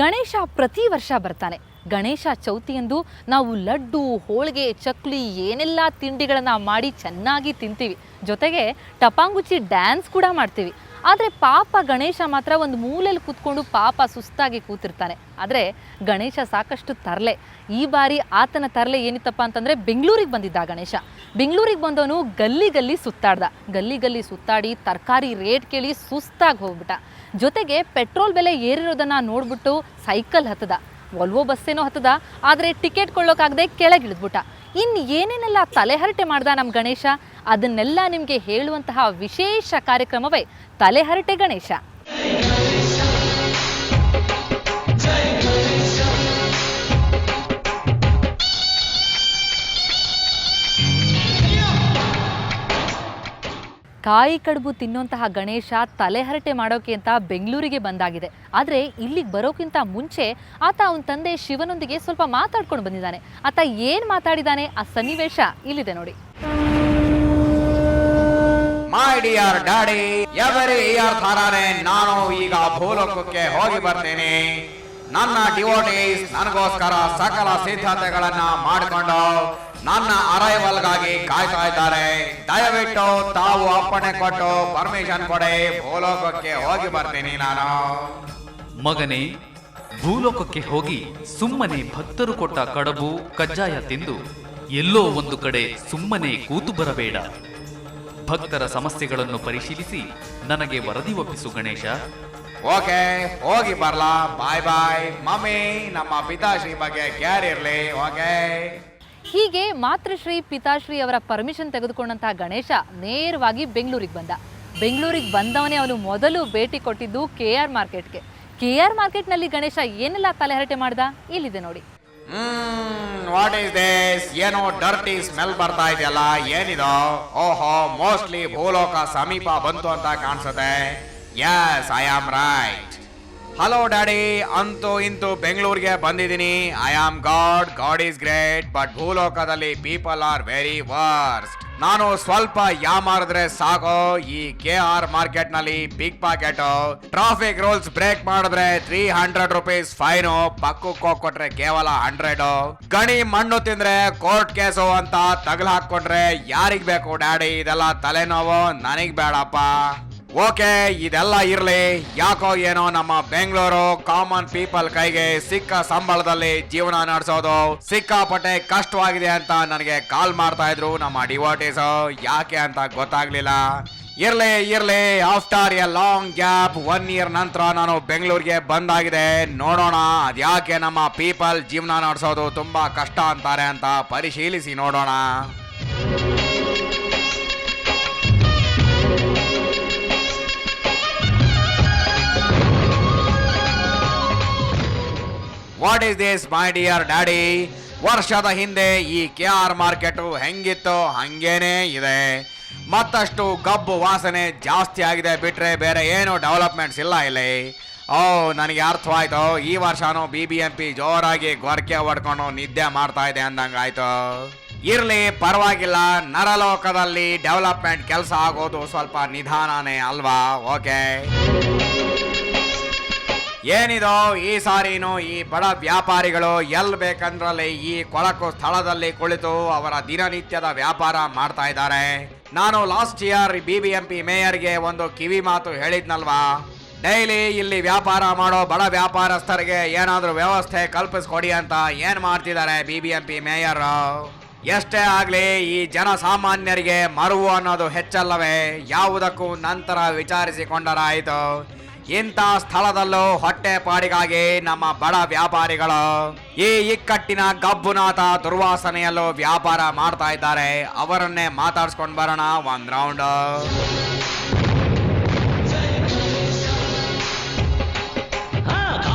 ಗಣೇಶ ಪ್ರತಿ ವರ್ಷ ಬರ್ತಾನೆ. ಗಣೇಶ ಚೌತಿಯಂದು ನಾವು ಲಡ್ಡು, ಹೋಳಿಗೆ, ಚಕ್ಲಿ ಏನೆಲ್ಲ ತಿಂಡಿಗಳನ್ನು ಮಾಡಿ ಚೆನ್ನಾಗಿ ತಿಂತೀವಿ. ಜೊತೆಗೆ ಟಪಾಂಗುಚಿ ಡ್ಯಾನ್ಸ್ ಕೂಡ ಮಾಡ್ತೀವಿ. ಆದರೆ ಪಾಪ ಗಣೇಶ ಮಾತ್ರ ಒಂದು ಮೂಲೆಯಲ್ಲಿ ಕೂತ್ಕೊಂಡು ಪಾಪ ಸುಸ್ತಾಗಿ ಕೂತಿರ್ತಾನೆ. ಆದರೆ ಗಣೇಶ ಸಾಕಷ್ಟು ತರಲೆ. ಈ ಬಾರಿ ಆತನ ತರಲೆ ಏನಿತ್ತಪ್ಪ ಅಂತಂದರೆ ಬೆಂಗಳೂರಿಗೆ ಬಂದಿದ್ದ ಗಣೇಶ. ಬೆಂಗಳೂರಿಗೆ ಬಂದವನು ಗಲ್ಲಿ ಗಲ್ಲಿ ಸುತ್ತಾಡ್ದ. ಗಲ್ಲಿ ಗಲ್ಲಿ ಸುತ್ತಾಡಿ ತರಕಾರಿ ರೇಟ್ ಕೇಳಿ ಸುಸ್ತಾಗಿ ಹೋಗ್ಬಿಟ್ಟ. ಜೊತೆಗೆ ಪೆಟ್ರೋಲ್ ಬೆಲೆ ಏರಿರೋದನ್ನು ನೋಡ್ಬಿಟ್ಟು ಸೈಕಲ್ ಹತ್ತದ. ವೋಲ್ವೋ ಬಸ್ಸೇನೋ ಹತ್ತದ, ಆದರೆ ಟಿಕೆಟ್ ಕೊಳ್ಳೋಕ್ಕಾಗದೆ ಕೆಳಗಿಳಿದ್ಬಿಟ್ಟ. ಇನ್ನು ಏನೇನೆಲ್ಲ ತಲೆಹರಟೆ ಮಾಡ್ದ ನಮ್ಮ ಗಣೇಶ, ಅದನ್ನೆಲ್ಲ ನಿಮಗೆ ಹೇಳುವಂತಹ ವಿಶೇಷ ಕಾರ್ಯಕ್ರಮವೇ ತಲೆಹರಟೆ ಗಣೇಶ. ಕಾಯಿ ಕಡುಬು ತಿನ್ನುವಂತಹ ಗಣೇಶ ತಲೆಹರಟೆ ಮಾಡೋಕೆ ಅಂತ ಬೆಂಗಳೂರಿಗೆ ಬಂದಾಗಿದೆ. ಆದರೆ ಇಲ್ಲಿಗೆ ಬರೋಕ್ಕಿಂತ ಮುಂಚೆ ಆತ ಅವನ ತಂದೆ ಶಿವನೊಂದಿಗೆ ಸ್ವಲ್ಪ ಮಾತಾಡ್ಕೊಂಡು ಬಂದಿದ್ದಾನೆ. ಆತ ಏನು ಮಾತಾಡಿದ್ದಾನೆ, ಆ ಸನ್ನಿವೇಶ ಇಲ್ಲಿದೆ ನೋಡಿ. My dear daddy, every year ಥರಾನೇ ನಾನು ಈಗ ಭೂಲೋಕಕ್ಕೆ ಹೋಗಿ ಬರ್ತೇನೆ. ನನ್ನ ಡಿವೋಟೀಸ್ ನನಗೋಸ್ಕರ ಸಕಲ ಸಿದ್ಧತೆಗಳನ್ನ ಮಾಡಿಕೊಂಡು ನನ್ನ ಅರೈವಲ್ಗಾಗಿ ಕಾಯ್ತಾ ಇದ್ದಾರೆ. ದಯವಿಟ್ಟು ತಾವು ಅಪ್ಪಣೆ ಕೊಟ್ಟು ಪರ್ಮಿಷನ್ ಕೊಡಿ, ಭೂಲೋಕಕ್ಕೆ ಹೋಗಿ ಬರ್ತೀನಿ ನಾನು. ಮಗನೇ, ಭೂಲೋಕಕ್ಕೆ ಹೋಗಿ ಸುಮ್ಮನೆ ಭಕ್ತರು ಕೊಟ್ಟ ಕಡಬು ಕಜ್ಜಾಯ ತಿಂದು ಎಲ್ಲೋ ಒಂದು ಕಡೆ ಸುಮ್ಮನೆ ಕೂತು ಬರಬೇಡ. ಭಕ್ತರ ಸಮಸ್ಯೆಗಳನ್ನು ಪರಿಶೀಲಿಸಿ ನನಗೆ ವರದಿ ಒಪ್ಪಿಸು ಗಣೇಶ. ಓಕೆ, ಹೋಗಿ ಬರ್ಲಾ. ಬಾಯ್ ಬಾಯ್ ಮಮ್ಮಿ. ನಮ್ಮ ಪಿತಾಶ್ರೀ ಬಗ್ಗೆ ಕೇರ್ ಇರ್ಲಿ. ಓಕೆ. ಹೀಗೆ ಮಾತೃಶ್ರೀ ಪಿತಾಶ್ರೀ ಅವರ ಪರ್ಮಿಷನ್ ತೆಗೆದುಕೊಂಡಂತಹ ಗಣೇಶ ನೇರವಾಗಿ ಬೆಂಗಳೂರಿಗೆ ಬಂದ. ಬೆಂಗಳೂರಿಗೆ ಬಂದವನೇ ಅವನು ಮೊದಲು ಭೇಟಿ ಕೊಟ್ಟಿದ್ದು KR ಮಾರ್ಕೆಟ್ಗೆ. KR ಮಾರ್ಕೆಟ್ನಲ್ಲಿ ಗಣೇಶ ಏನೆಲ್ಲ ತಲೆಹರಟೆ ಮಾಡ್ದ ಇಲ್ಲಿದೆ ನೋಡಿ. What is this? ಏನೋ ಡರ್ಟಿ ಸ್ಮೆಲ್ ಬರ್ತಾ ಇದೆಯಲ್ಲ, ಏನಿದು? ಓಹೋ, ಮೋಸ್ಟ್ಲಿ ಭೂಲೋಕ ಸಮೀಪ ಬಂತು ಅಂತ ಕಾಣಿಸುತ್ತೆ. Yes, I am right. Hello daddy, ಅಂತೂ ಇಂತೂ ಬೆಂಗಳೂರಿಗೆ ಬಂದಿದ್ದೀನಿ. I am God is great, but ಭೂಲೋಕದಲ್ಲಿ ಪೀಪಲ್ ಆರ್ ವೆರಿ ವರ್ಸ್ಟ್. ನಾನು ಸ್ವಲ್ಪ ಯಾಮಾರಿದ್ರೆ ಸಾಕು, ಈ KR ಮಾರ್ಕೆಟ್ ನಲ್ಲಿ big pocket. Traffic rules break ಮಾಡಿದ್ರೆ 300 ರೂಪೀಸ್ ಫೈನು, ಪಕ್ಕಕ್ಕೆ ಕೊಟ್ರೆ ಕೇವಲ 100. ಗಣಿ ಮಣ್ಣು ತಿಂದ್ರೆ ಕೋರ್ಟ್ ಕೇಸು ಅಂತ ತಗಲ್ ಹಾಕೊಂಡ್ರೆ ಯಾರಿಗ್ ಬೇಕು ಡ್ಯಾಡಿ? ಇದೆಲ್ಲ ತಲೆನೋವು, ನನಗ್ ಬೇಡಪ್ಪ. ಓಕೆ, ಇದೆಲ್ಲ ಇರ್ಲಿ. ಯಾಕೋ ಏನೋ ನಮ್ಮ ಬೆಂಗಳೂರು ಕಾಮನ್ ಪೀಪಲ್ ಕೈಗೆ ಸಿಕ್ಕ ಸಂಬಳದಲ್ಲಿ ಜೀವನ ನಡೆಸೋದು ಸಿಕ್ಕಾಪಟ್ಟೆ ಕಷ್ಟವಾಗಿದೆ ಅಂತ ನನಗೆ ಕಾಲ್ ಮಾಡ್ತಾ ಇದ್ರು ನಮ್ಮ ಡಿವೋಟೀಸ್. ಯಾಕೆ ಅಂತ ಗೊತ್ತಾಗ್ಲಿಲ್ಲ. ಇರ್ಲಿ. After A long gap 1 year ನಂತರ ನಾನು ಬೆಂಗಳೂರಿಗೆ ಬಂದಾಗಿದೆ. ನೋಡೋಣ ಅದ್ಯಾಕೆ ನಮ್ಮ ಪೀಪಲ್ ಜೀವನ ನಡೆಸೋದು ತುಂಬಾ ಕಷ್ಟ ಅಂತಾರೆ ಅಂತ ಪರಿಶೀಲಿಸಿ ನೋಡೋಣ. What is this my dear daddy? ವರ್ಷದ ಹಿಂದೆ ಈ KR ಮಾರ್ಕೆಟ್ ಹೆಂಗಿತ್ತು ಹಂಗೇನೇ ಇದೆ. ಮತ್ತಷ್ಟು ಗಬ್ಬು ವಾಸನೆ ಜಾಸ್ತಿ ಆಗಿದೆ ಬಿಟ್ರೆ ಬೇರೆ ಏನು ಡೆವಲಪ್ಮೆಂಟ್ಸ್ ಇಲ್ಲ ಇಲ್ಲಿ. ನನಗೆ ಅರ್ಥವಾಯ್ತು. ಈ ವರ್ಷನೂ BBMP ಜೋರಾಗಿ ಗೊರಕೆ ಹೊಡ್ಕೊಂಡು ನಿದ್ದೆ ಮಾಡ್ತಾ ಇದೆ ಅಂದಂಗಾಯ್ತು. ಇರ್ಲಿ, ಪರವಾಗಿಲ್ಲ. ನರಲೋಕದಲ್ಲಿ ಡೆವಲಪ್ಮೆಂಟ್ ಕೆಲಸ ಆಗೋದು ಸ್ವಲ್ಪ ನಿಧಾನನೇ ಅಲ್ವಾ? ಓಕೆ. ಏನಿದೋ ಈ ಸಾರಿನೂ ಈ ಬಡ ವ್ಯಾಪಾರಿಗಳು ಎಲ್ಲಿ ಬೇಕಂದ್ರಲ್ಲಿ ಈ ಕೊಳಕು ಸ್ಥಳದಲ್ಲಿ ಕುಳಿತು ಅವರ ದಿನನಿತ್ಯದ ವ್ಯಾಪಾರ ಮಾಡ್ತಾ ಇದ್ದಾರೆ. ನಾನು ಲಾಸ್ಟ್ ಇಯರ್ BBMP ಮೇಯರ್ಗೆ ಒಂದು ಕಿವಿ ಮಾತು ಹೇಳಿದ್ನಲ್ವಾ, ಡೈಲಿ ಇಲ್ಲಿ ವ್ಯಾಪಾರ ಮಾಡೋ ಬಡ ವ್ಯಾಪಾರಸ್ಥರಿಗೆ ಏನಾದ್ರೂ ವ್ಯವಸ್ಥೆ ಕಲ್ಪಿಸ್ಕೊಡಿ ಅಂತ. ಏನ್ ಮಾಡ್ತಿದ್ದಾರೆ BBMP ಮೇಯರ್? ಎಷ್ಟೇ ಆಗ್ಲಿ ಈ ಜನಸಾಮಾನ್ಯರಿಗೆ ಮರುವು ಅನ್ನೋದು ಹೆಚ್ಚಲ್ಲವೇ? ಯಾವುದಕ್ಕೂ ನಂತರ ವಿಚಾರಿಸಿಕೊಂಡರಾಯಿತು. ಇಂಥ ಸ್ಥಳದಲ್ಲೂ ಹೊಟ್ಟೆ ಪಾಡಿಗಾಗಿ ನಮ್ಮ ಬಡ ವ್ಯಾಪಾರಿಗಳು ಈ ಇಕ್ಕಟ್ಟಿನ ಗಬ್ಬುನಾಥ ದುರ್ವಾಸನೆಯಲ್ಲೂ ವ್ಯಾಪಾರ ಮಾಡ್ತಾ ಇದ್ದಾರೆ. ಅವರನ್ನೇ ಮಾತಾಡ್ಸ್ಕೊಂಡ್ ಬರೋಣ ಒಂದ್ ರೌಂಡ್.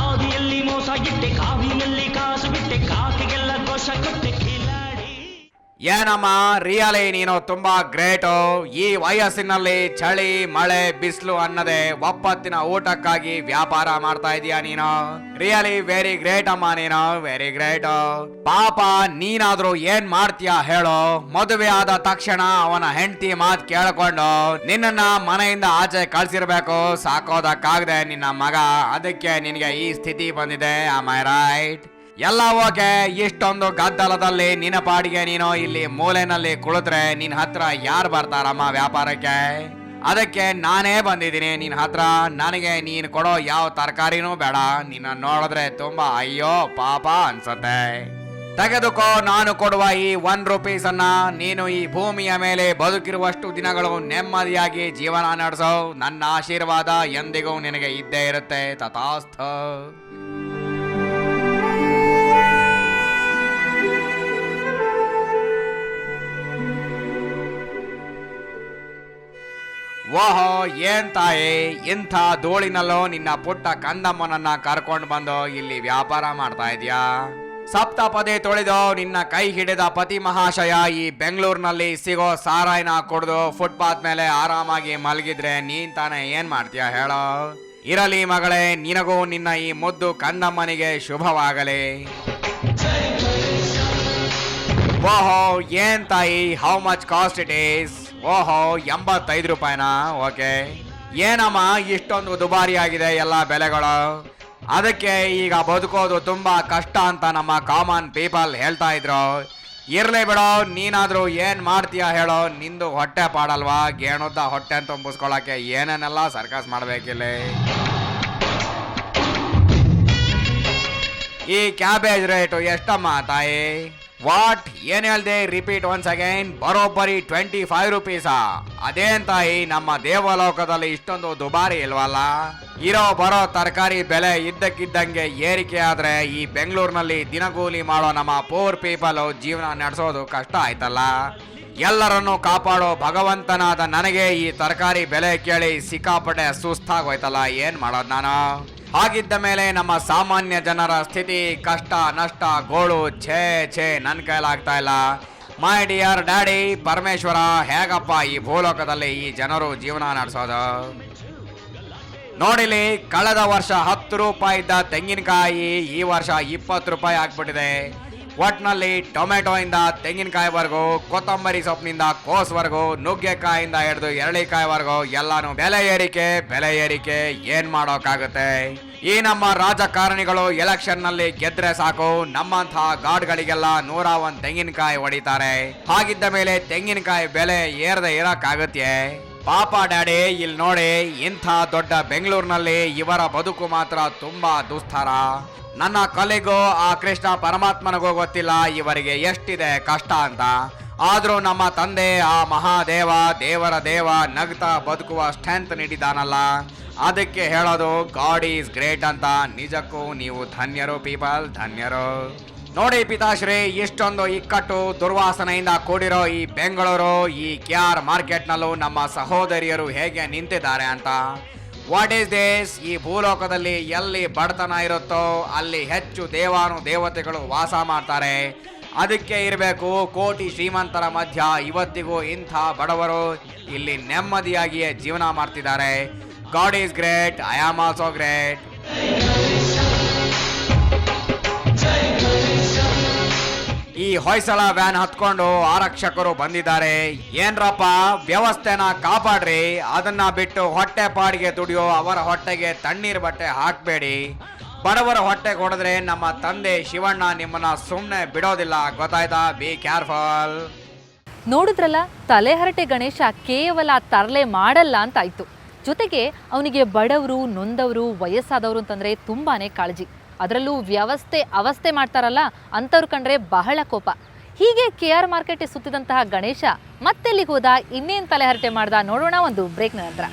ಏನಮ್ಮ ರಿಯಲಿ ನೀನು ತುಂಬಾ ಗ್ರೇಟು. ಈ ವಯಸ್ಸಿನಲ್ಲಿ ಚಳಿ ಮಳೆ ಬಿಸಿಲು ಅನ್ನದೆ ಒಪ್ಪತ್ತಿನ ಊಟಕ್ಕಾಗಿ ವ್ಯಾಪಾರ ಮಾಡ್ತಾ ಇದೀಯ ನೀನು. ರಿಯಲಿ ವೆರಿ ಗ್ರೇಟ್ ಅಮ್ಮ, ನೀನು ವೆರಿ ಗ್ರೇಟ್. ಪಾಪ ನೀನಾದ್ರೂ ಏನ್ ಮಾಡ್ತೀಯ ಹೇಳು? ಮದುವೆ ಆದ ತಕ್ಷಣ ಅವನ ಹೆಂಡತಿ ಮಾತ್ ಕೇಳ್ಕೊಂಡು ನಿನ್ನನ್ನ ಮನೆಯಿಂದ ಆಚೆ ಕಳ್ಸಿರ್ಬೇಕು, ಸಾಕೋದಕ್ಕಾಗದೆ ನಿನ್ನ ಮಗ. ಅದಕ್ಕೆ ನಿನಗೆ ಈ ಸ್ಥಿತಿ ಬಂದಿದೆ. Am I right? ಎಲ್ಲ ಓಕೆ. ಇಷ್ಟೊಂದು ಗದ್ದಲದಲ್ಲಿ ನಿನ್ನ ಪಾಡಿಗೆ ನೀನು ಇಲ್ಲಿ ಮೂಲೆನಲ್ಲಿ ಕುಳಿತ್ರೆ ನಿನ್ ಹತ್ರ ಯಾರು ಬರ್ತಾರಮ್ಮ ವ್ಯಾಪಾರಕ್ಕೆ? ಅದಕ್ಕೆ ನಾನೇ ಬಂದಿದ್ದೀನಿ ನಿನ್ ಹತ್ರ. ನನಗೆ ನೀನ್ ಕೊಡೋ ಯಾವ ತರಕಾರಿನೂ ಬೇಡ. ನಿನ್ನ ನೋಡಿದ್ರೆ ತುಂಬಾ ಅಯ್ಯೋ ಪಾಪ ಅನ್ಸತ್ತೆ. ತೆಗೆದುಕೋ ನಾನು ಕೊಡುವ ಈ ₹1 ಅನ್ನ. ನೀನು ಈ ಭೂಮಿಯ ಮೇಲೆ ಬದುಕಿರುವಷ್ಟು ದಿನಗಳು ನೆಮ್ಮದಿಯಾಗಿ ಜೀವನ ನಡೆಸೋ. ನನ್ನ ಆಶೀರ್ವಾದ ಎಂದಿಗೂ ನಿನಗೆ ಇದ್ದೇ ಇರುತ್ತೆ. ತಥಾಸ್ಥ. ಓಹೋ ಏನ್ ತಾಯಿ, ಇಂಥ ಧೂಳಿನಲ್ಲೂ ನಿನ್ನ ಪುಟ್ಟ ಕಂದಮ್ಮನನ್ನ ಕರ್ಕೊಂಡು ಬಂದು ಇಲ್ಲಿ ವ್ಯಾಪಾರ ಮಾಡ್ತಾ ಇದೀಯಾ? ಸಪ್ತಪದಿ ತೊಳೆದು ನಿನ್ನ ಕೈ ಹಿಡಿದ ಪತಿ ಮಹಾಶಯ ಈ ಬೆಂಗಳೂರಿನಲ್ಲಿ ಸಿಗೋ ಸಾರಾಯಿನ ಕುಡಿದು ಫುಟ್ಪಾತ್ ಮೇಲೆ ಆರಾಮಾಗಿ ಮಲಗಿದ್ರೆ ನೀನ್ ತಾನೇ ಏನ್ ಮಾಡ್ತೀಯ ಹೇಳೋ? ಇರಲಿ ಮಗಳೇ, ನಿನಗೂ ನಿನ್ನ ಈ ಮುದ್ದು ಕಂದಮ್ಮನಿಗೆ ಶುಭವಾಗಲಿ. ಓಹೋ ಏನ್ ತಾಯಿ, how much cost it is? ಓಹೋ ₹85. ಓಕೆ. ಏನಮ್ಮ ಇಷ್ಟೊಂದು ದುಬಾರಿ ಆಗಿದೆ ಎಲ್ಲ ಬೆಲೆಗಳು? ಅದಕ್ಕೆ ಈಗ ಬದುಕೋದು ತುಂಬಾ ಕಷ್ಟ ಅಂತ ನಮ್ಮ ಕಾಮನ್ ಪೀಪಲ್ ಹೇಳ್ತಾ ಇದ್ರು. ಇರ್ಲಿ ಬಿಡೋ, ನೀನಾದ್ರೂ ಏನ್ ಮಾಡ್ತೀಯ ಹೇಳೋ? ನಿಂದು ಹೊಟ್ಟೆ ಪಾಡಲ್ವಾ? ಗೇಣುದ್ದ ಹೊಟ್ಟೆ ತುಂಬಿಸ್ಕೊಳಕ್ಕೆ ಏನೇನೆಲ್ಲ ಸರ್ಕಸ್ ಮಾಡ್ಬೇಕಿಲ್ಲ. ಈ ಕ್ಯಾಬೇಜ್ ರೇಟು ಎಷ್ಟಮ್ಮ ತಾಯಿ? ವಾಟ್? ಏನ್ ಹೇಳ್ದೆ? Repeat once again. ಬರೋಬ್ಬರಿ ₹25. ಅದೇನ್ ತಾಯಿ, ನಮ್ಮ ದೇವಲೋಕದಲ್ಲಿ ಇಷ್ಟೊಂದು ದುಬಾರಿ ಇಲ್ವಲ್ಲ? ಇರೋ ಬರೋ ತರಕಾರಿ ಬೆಲೆ ಇದ್ದಕ್ಕಿದ್ದಂಗೆ ಏರಿಕೆ ಆದ್ರೆ ಈ ಬೆಂಗಳೂರಿನಲ್ಲಿ ದಿನಗೂಲಿ ಮಾಡೋ ನಮ್ಮ ಪೂರ್ ಪೀಪಲ್ ಜೀವನ ನಡೆಸೋದು ಕಷ್ಟ ಆಯ್ತಲ್ಲ. ಎಲ್ಲರನ್ನು ಕಾಪಾಡೋ ಭಗವಂತನಾದ ನನಗೆ ಈ ತರಕಾರಿ ಬೆಲೆ ಕೇಳಿ ಸಿಕ್ಕಾಪಟ್ಟೆ ಸುಸ್ತಾಗೋಯ್ತಲ್ಲ. ಏನ್ ಮಾಡೋದು ನಾನು? ಹಾಗಿದ್ದ ಮೇಲೆ ನಮ್ಮ ಸಾಮಾನ್ಯ ಜನರ ಸ್ಥಿತಿ ಕಷ್ಟ ನಷ್ಟ ಗೋಳು ಛೇ ನನ್ನ ಕೈಲಾಗ್ತಾ ಇಲ್ಲ. ಮೈ ಡಿಯರ್ ಡ್ಯಾಡಿ ಪರಮೇಶ್ವರ, ಹೇಗಪ್ಪ ಈ ಭೂಲೋಕದಲ್ಲಿ ಈ ಜನರು ಜೀವನ ನಡೆಸೋದು? ನೋಡಿಲಿ, ಕಳೆದ ವರ್ಷ ₹10 ಇದ್ದ ತೆಂಗಿನಕಾಯಿ ಈ ವರ್ಷ ₹20 ಆಗ್ಬಿಟ್ಟಿದೆ. ಒಟ್ನಲ್ಲಿ ಟೊಮೆಟೊ ಇಂದ ತೆಂಗಿನಕಾಯಿವರೆಗೂ, ಕೊತ್ತಂಬರಿ ಸೊಪ್ಪಿನಿಂದ ಕೋಸ್ವರೆಗೂ, ನುಗ್ಗೆಕಾಯಿಂದ ಹಿಡಿದು ಎರಳಿಕಾಯಿವರೆಗೂ ಎಲ್ಲಾನು ಬೆಲೆ ಏರಿಕೆ. ಏನ್ ಮಾಡೋಕ್ಕಾಗುತ್ತೆ? ಈ ನಮ್ಮ ರಾಜಕಾರಣಿಗಳು ಎಲೆಕ್ಷನ್ ನಲ್ಲಿ ಗೆದ್ರೆ ಸಾಕು, ನಮ್ಮಂತಹ ಗಾಡ್ಗಳಿಗೆಲ್ಲ 101 ತೆಂಗಿನಕಾಯಿ ಹೊಡಿತಾರೆ. ಹಾಗಿದ್ದ ಮೇಲೆ ತೆಂಗಿನಕಾಯಿ ಬೆಲೆ ಏರದೆ ಇರಕ್ಕಾಗತ್ತೆ? ಪಾಪ ಡ್ಯಾಡಿ, ಇಲ್ಲಿ ನೋಡಿ, ಇಂಥ ದೊಡ್ಡ ಬೆಂಗಳೂರಿನಲ್ಲಿ ಇವರ ಬದುಕು ಮಾತ್ರ ತುಂಬಾ ದುಸ್ತರ. ನನ್ನ ಕೊಲೆಗೂ ಆ ಕೃಷ್ಣ ಪರಮಾತ್ಮನಿಗೂ ಗೊತ್ತಿಲ್ಲ ಇವರಿಗೆ ಎಷ್ಟಿದೆ ಕಷ್ಟ ಅಂತ. ಆದ್ರೂ ನಮ್ಮ ತಂದೆ ಆ ಮಹಾದೇವ ದೇವರ ದೇವ ನಗ್ತಾ ಬದುಕುವ ಸ್ಟ್ರೆಂತ್ ನೀಡಿದಾನಲ್ಲ. ಅದಕ್ಕೆ ಹೇಳೋದು ಗಾಡ್ ಈಸ್ ಗ್ರೇಟ್ ಅಂತ. ನಿಜಕ್ಕೂ ನೀವು ಧನ್ಯರು ಪೀಪಲ್, ಧನ್ಯರು. ನೋಡಿ ಪಿತಾಶ್ರೀ, ಇಷ್ಟೊಂದು ಇಕ್ಕಟ್ಟು ದುರ್ವಾಸನೆಯಿಂದ ಕೂಡಿರೋ ಈ ಬೆಂಗಳೂರು, ಈ KR ಮಾರ್ಕೆಟ್ನಲ್ಲೂ ನಮ್ಮ ಸಹೋದರಿಯರು ಹೇಗೆ ನಿಂತಿದ್ದಾರೆ ಅಂತ. What is this? ಈ ಭೂಲೋಕದಲ್ಲಿ ಎಲ್ಲಿ ಬಡತನ ಇರುತ್ತೋ ಅಲ್ಲಿ ಹೆಚ್ಚು ದೇವಾನು ದೇವತೆಗಳು ವಾಸ ಮಾಡ್ತಾರೆ. ಅದಕ್ಕೆ ಇರಬೇಕು ಕೋಟಿ ಶ್ರೀಮಂತರ ಮಧ್ಯ ಇವತ್ತಿಗೂ ಇಂಥ ಬಡವರು ಇಲ್ಲಿ ನೆಮ್ಮದಿಯಾಗಿಯೇ ಜೀವನ ಮಾಡ್ತಿದ್ದಾರೆ. God is great, I am also great. ಈ ಹೊಯ್ಸಳ ವ್ಯಾನ್ ಹತ್ಕೊಂಡು ಆರಕ್ಷಕರು ಬಂದಿದ್ದಾರೆ. ಏನ್ರಪ್ಪ, ವ್ಯವಸ್ಥೆನ ಕಾಪಾಡ್ರಿ, ಅದನ್ನ ಬಿಟ್ಟು ಹೊಟ್ಟೆ ಪಾಡಿಗೆ ದುಡಿಯೋ ಅವರ ಹೊಟ್ಟೆಗೆ ತಣ್ಣೀರ್ ಬಟ್ಟೆ ಹಾಕ್ಬೇಡಿ. ಬಡವರ ಹೊಟ್ಟೆ ಕೊಡಿದ್ರೆ ನಮ್ಮ ತಂದೆ ಶಿವಣ್ಣ ನಿಮ್ಮನ್ನ ಸುಮ್ಮನೆ ಬಿಡೋದಿಲ್ಲ, ಗೊತ್ತಾಯ್ತಾ? Be careful. ನೋಡಿದ್ರಲ್ಲ, ತಲೆಹರಟೆ ಗಣೇಶ ಕೇವಲ ತರಲೆ ಮಾಡಲ್ಲ ಅಂತಾಯ್ತು. ಜೊತೆಗೆ ಅವನಿಗೆ ಬಡವರು, ನೊಂದವರು, ವಯಸ್ಸಾದವರು ಅಂತಂದ್ರೆ ತುಂಬಾನೇ ಕಾಳಜಿ. ಅದರಲ್ಲೂ ಅವಸ್ಥೆ ಮಾಡ್ತಾರಲ್ಲ ಅಂಥವ್ರು ಕಂಡ್ರೆ ಬಹಳ ಕೋಪ. ಹೀಗೆ KR ಮಾರ್ಕೆಟ್ ಸುತ್ತಿದಂತಹ ಗಣೇಶ ಮತ್ತೆಲ್ಲಿಗೆ ಹೋದ, ಇನ್ನೇನು ತಲೆಹರಟೆ ಮಾಡ್ದ ನೋಡೋಣ ಒಂದು ಬ್ರೇಕ್ನ ನಂತರ.